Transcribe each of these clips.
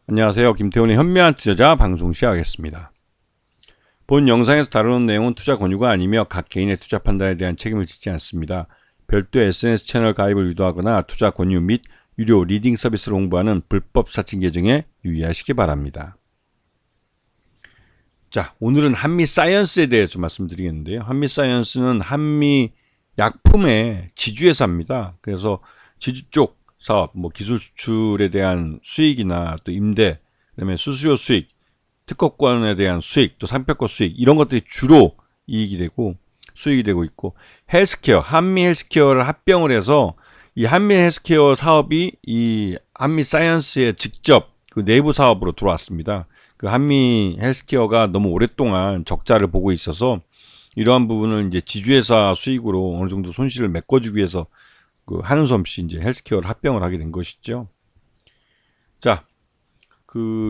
안녕하세요. 김태훈의 현명한 투자자 방송 시작하겠습니다. 본 영상에서 다루는 내용은 투자 권유가 아니며 각 개인의 투자 판단에 대한 책임을 지지 않습니다. 별도 SNS 채널 가입을 유도하거나 투자 권유 및 유료 리딩 서비스를 홍보하는 불법 사칭 계정에 유의하시기 바랍니다. 자, 오늘은 한미사이언스에 대해서 말씀드리겠는데요. 한미사이언스는 한미 약품의 지주회사입니다. 그래서 지주 쪽 사업, 기술 수출에 대한 수익이나 또 임대, 그다음에 수수료 수익, 특허권에 대한 수익, 또 상표권 수익 이런 것들이 주로 이익이 되고 수익이 되고 있고, 헬스케어, 한미 헬스케어를 합병을 해서 이 한미 헬스케어 사업이 이 한미 사이언스의 직접 그 내부 사업으로 들어왔습니다. 그 한미 헬스케어가 너무 오랫동안 적자를 보고 있어서 이러한 부분을 이제 지주회사 수익으로 어느 정도 손실을 메꿔주기 위해서 그 하는 수 없이 이제 헬스케어를 합병을 하게 된 것이죠. 자,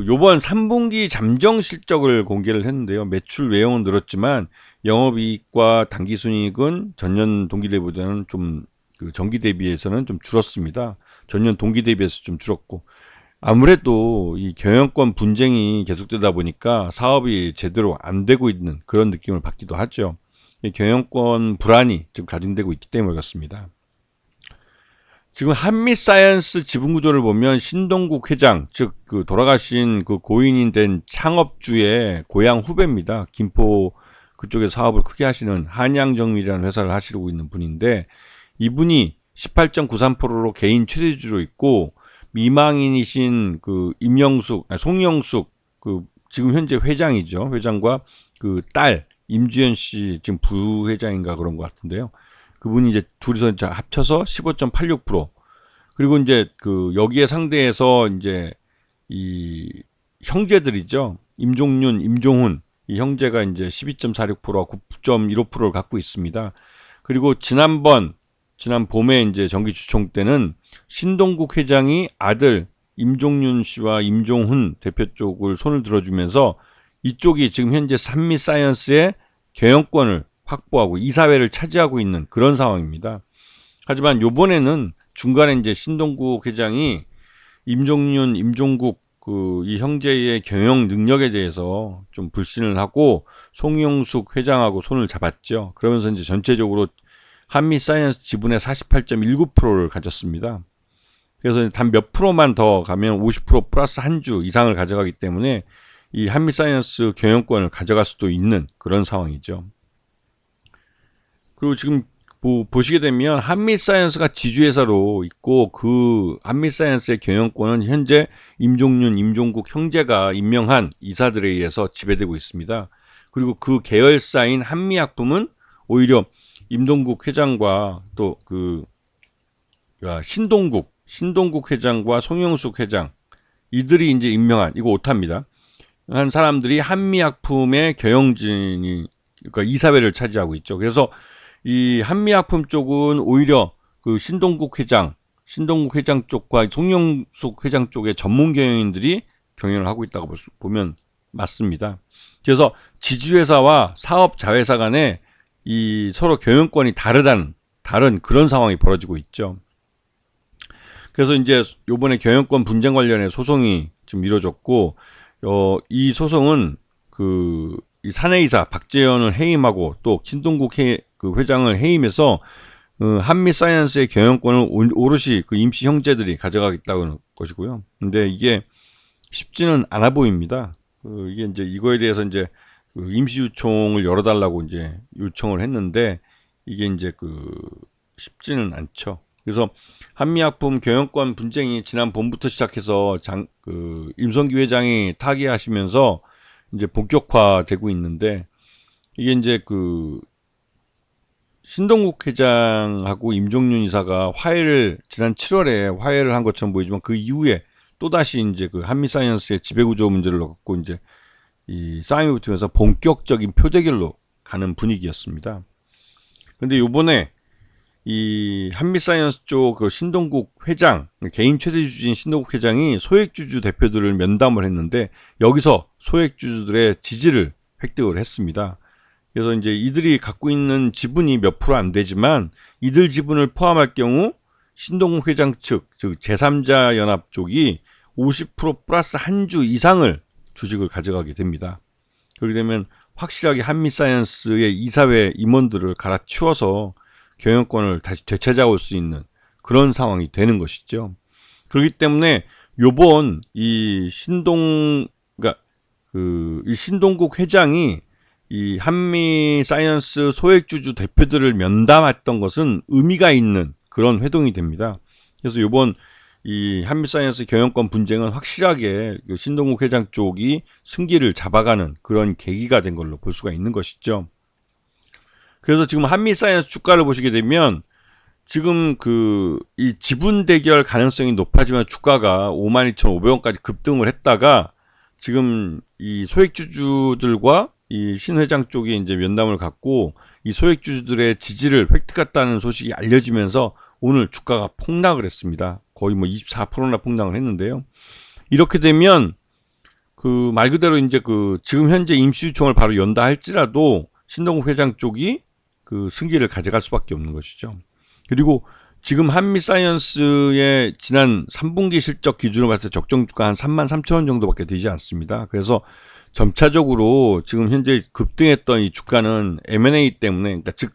요번 3분기 잠정 실적을 공개를 했는데요. 매출 외형은 늘었지만 영업이익과 당기순이익은 전년 동기 대비보다는 좀 전기 대비해서는 좀 줄었습니다. 전년 동기 대비해서 좀 줄었고, 아무래도 이 경영권 분쟁이 계속되다 보니까 사업이 제대로 안 되고 있는 그런 느낌을 받기도 하죠. 이 경영권 불안이 좀 가중되고 있기 때문에 그렇습니다. 지금 한미사이언스 지분구조를 보면 신동국 회장, 즉 돌아가신 그 고인이 된 창업주의 고향 후배입니다. 김포 그쪽에 사업을 크게 하시는 한양정밀이라는 회사를 하시고 있는 분인데, 이분이 18.93%로 개인 최대주로 있고, 미망인이신 송영숙 지금 현재 회장이죠. 회장과 그 딸 임주연 씨 지금 부회장인가 그런 것 같은데요. 그분이 이제 둘이서 합쳐서 15.86%. 그리고 이제 여기에 상대해서 이제 이 형제들이죠. 임종윤, 임종훈 이 형제가 이제 12.46%와 9.15%를 갖고 있습니다. 그리고 지난 봄에 이제 정기주총 때는 신동국 회장이 아들 임종윤 씨와 임종훈 대표 쪽을 손을 들어주면서 이쪽이 지금 현재 한미사이언스의 경영권을 확보하고 이사회를 차지하고 있는 그런 상황입니다. 하지만 요번에는 중간에 이제 신동국 회장이 임종윤, 임종국 이 형제의 경영 능력에 대해서 좀 불신을 하고 송영숙 회장하고 손을 잡았죠. 그러면서 이제 전체적으로 한미사이언스 지분의 48.19%를 가졌습니다. 그래서 단 몇 프로만 더 가면 50% 플러스 한 주 이상을 가져가기 때문에 이 한미사이언스 경영권을 가져갈 수도 있는 그런 상황이죠. 그리고 지금 보시게 되면 한미사이언스가 지주회사로 있고, 그 한미사이언스의 경영권은 현재 임종윤, 임종국 형제가 임명한 이사들에 의해서 지배되고 있습니다. 그리고 그 계열사인 한미약품은 오히려 임동국 회장과 또 신동국 회장과 송영숙 회장 이들이 이제 임명한, 이거 오타입니다, 한 사람들이 한미약품의 경영진이 그러니까 이사회를 차지하고 있죠. 그래서 이 한미약품 쪽은 오히려 그 신동국 회장 쪽과 송영숙 회장 쪽의 전문 경영인들이 경영을 하고 있다고 보면 맞습니다. 그래서 지주회사와 사업 자회사 간에 이 서로 경영권이 다른 그런 상황이 벌어지고 있죠. 그래서 이제 요번에 경영권 분쟁 관련해 소송이 좀 이뤄졌고, 이 소송은 이 사내이사 박재현을 해임하고 또 신동국 회장을 해임해서 한미사이언스의 경영권을 오롯이 임씨 형제들이 가져가겠다는 것이고요. 근데 이게 쉽지는 않아 보입니다. 이게 이제 이거에 대해서 이제 임시 유총을 열어달라고 이제 요청을 했는데, 이게 이제 쉽지는 않죠. 그래서 한미약품 경영권 분쟁이 지난 봄부터 시작해서 임성기 회장이 타계하시면서 이제 본격화되고 있는데, 이게 이제 신동국 회장하고 임종윤 이사가 지난 7월에 화해를 한 것처럼 보이지만, 그 이후에 또다시 이제 한미사이언스의 지배구조 문제를 갖고 이제 이 싸움이 붙으면서 본격적인 표대결로 가는 분위기였습니다. 근데 요번에 이 한미사이언스 쪽 신동국 회장, 개인 최대주주인 신동국 회장이 소액주주 대표들을 면담을 했는데, 여기서 소액주주들의 지지를 획득을 했습니다. 그래서 이제 이들이 갖고 있는 지분이 몇 프로 안 되지만, 이들 지분을 포함할 경우 신동국 회장 측, 즉 제3자 연합 쪽이 50% 플러스 한 주 이상을 주식을 가져가게 됩니다. 그렇게 되면 확실하게 한미사이언스의 이사회 임원들을 갈아치워서 경영권을 다시 되찾아올 수 있는 그런 상황이 되는 것이죠. 그렇기 때문에 요번 이 이 신동국 회장이 이 한미사이언스 소액주주 대표들을 면담했던 것은 의미가 있는 그런 회동이 됩니다. 그래서 요번 이 한미사이언스 경영권 분쟁은 확실하게 그 신동국 회장 쪽이 승기를 잡아가는 그런 계기가 된 걸로 볼 수가 있는 것이죠. 그래서 지금 한미사이언스 주가를 보시게 되면 지금 이 지분 대결 가능성이 높아지면 주가가 52,500원까지 급등을 했다가 지금 이 소액주주들과 이 신 회장 쪽이 이제 면담을 갖고 이 소액주주들의 지지를 획득했다는 소식이 알려지면서 오늘 주가가 폭락을 했습니다. 거의 뭐 24%나 폭락을 했는데요. 이렇게 되면 말 그대로 이제 지금 현재 임시주총을 바로 연다 할지라도 신동국 회장 쪽이 승기를 가져갈 수밖에 없는 것이죠. 그리고 지금 한미사이언스의 지난 3분기 실적 기준으로 봤을 때 적정 주가 한 33,000원 정도밖에 되지 않습니다. 그래서 점차적으로 지금 현재 급등했던 이 주가는 M&A 때문에, 그러니까 즉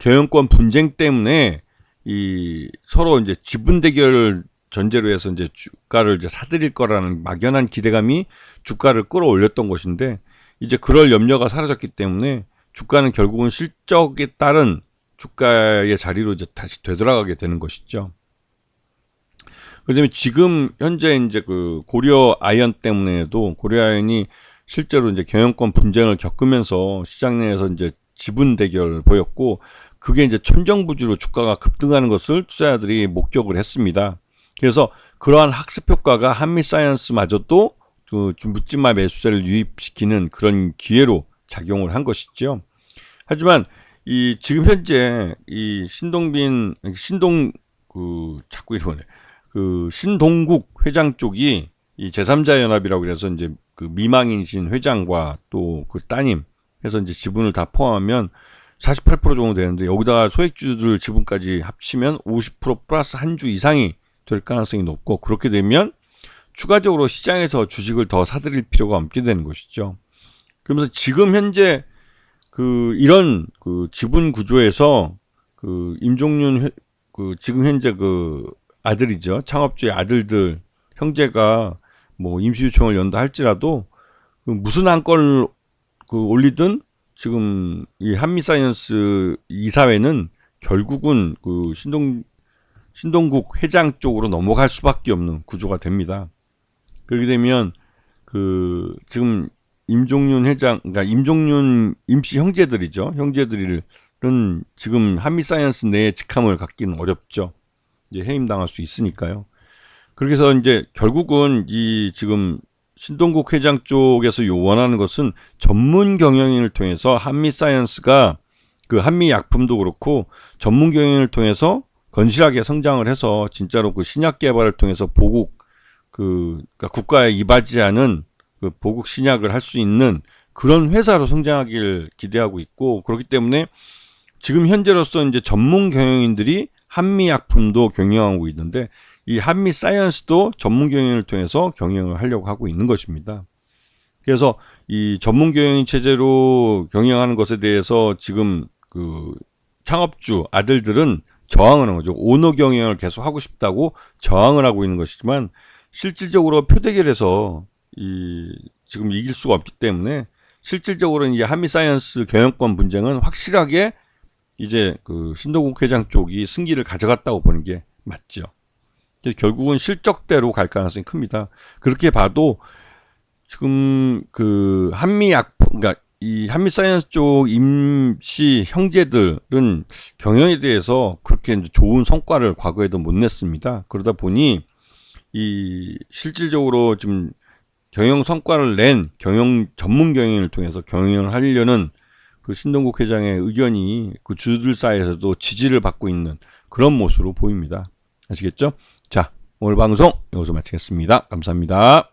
경영권 분쟁 때문에 이 서로 이제 지분 대결을 전제로 해서 이제 주가를 이제 사들일 거라는 막연한 기대감이 주가를 끌어올렸던 것인데, 이제 그럴 염려가 사라졌기 때문에 주가는 결국은 실적에 따른 주가의 자리로 이제 다시 되돌아가게 되는 것이죠. 그다음에 지금 현재 이제 고려 아이언 때문에도 고려 아이언이 실제로 이제 경영권 분쟁을 겪으면서 시장 내에서 이제 지분 대결을 보였고, 그게 이제 천정부지로 주가가 급등하는 것을 투자자들이 목격을 했습니다. 그래서 그러한 학습 효과가 한미사이언스마저도 좀 묻지마 매수세를 유입시키는 그런 기회로 작용을 한 것이죠. 하지만 지금 현재 이 신동국 회장 쪽이 이 제3자연합이라고 그래서 이제 미망인이신 회장과 또 따님 해서 이제 지분을 다 포함하면 48% 정도 되는데, 여기다가 소액주주들 지분까지 합치면 50% 플러스 한 주 이상이 될 가능성이 높고, 그렇게 되면 추가적으로 시장에서 주식을 더 사들일 필요가 없게 되는 것이죠. 그러면서 지금 현재 이런 지분 구조에서 임종윤 지금 현재 아들이죠, 창업주의 아들들 형제가 뭐 임시주총을 연다 할지라도 무슨 안건을 올리든 지금 이 한미사이언스 이사회는 결국은 신동국 회장 쪽으로 넘어갈 수밖에 없는 구조가 됩니다. 그렇게 되면 지금 임종윤 회장, 그러니까 임종윤 임시 형제들이죠. 형제들은 지금 한미사이언스 내에 직함을 갖기는 어렵죠. 이제 해임당할 수 있으니까요. 그렇게 해서 이제 결국은 지금 신동국 회장 쪽에서 원하는 것은 전문 경영인을 통해서 한미사이언스가 한미약품도 그렇고 전문 경영인을 통해서 건실하게 성장을 해서 진짜로 신약 개발을 통해서 그러니까 국가에 이바지하는 보국 신약을 할 수 있는 그런 회사로 성장하길 기대하고 있고, 그렇기 때문에 지금 현재로서 이제 전문 경영인들이 한미약품도 경영하고 있는데, 이 한미사이언스도 전문 경영을 통해서 경영을 하려고 하고 있는 것입니다. 그래서 이 전문 경영인 체제로 경영하는 것에 대해서 지금 창업주 아들들은 저항을 하는 거죠. 오너 경영을 계속 하고 싶다고 저항을 하고 있는 것이지만, 실질적으로 표대결에서 지금 이길 수가 없기 때문에 실질적으로 이제 한미사이언스 경영권 분쟁은 확실하게 이제 신동국 회장 쪽이 승기를 가져갔다고 보는 게 맞죠. 그래서 결국은 실적대로 갈 가능성이 큽니다. 그렇게 봐도 지금 그러니까 이 한미사이언스 쪽 임시 형제들은 경영에 대해서 그렇게 이제 좋은 성과를 과거에도 못 냈습니다. 그러다 보니 실질적으로 지금 경영 성과를 낸 전문 경영을 통해서 경영을 하려는 신동국 회장의 의견이 주주들 사이에서도 지지를 받고 있는 그런 모습으로 보입니다. 아시겠죠? 자, 오늘 방송 여기서 마치겠습니다. 감사합니다.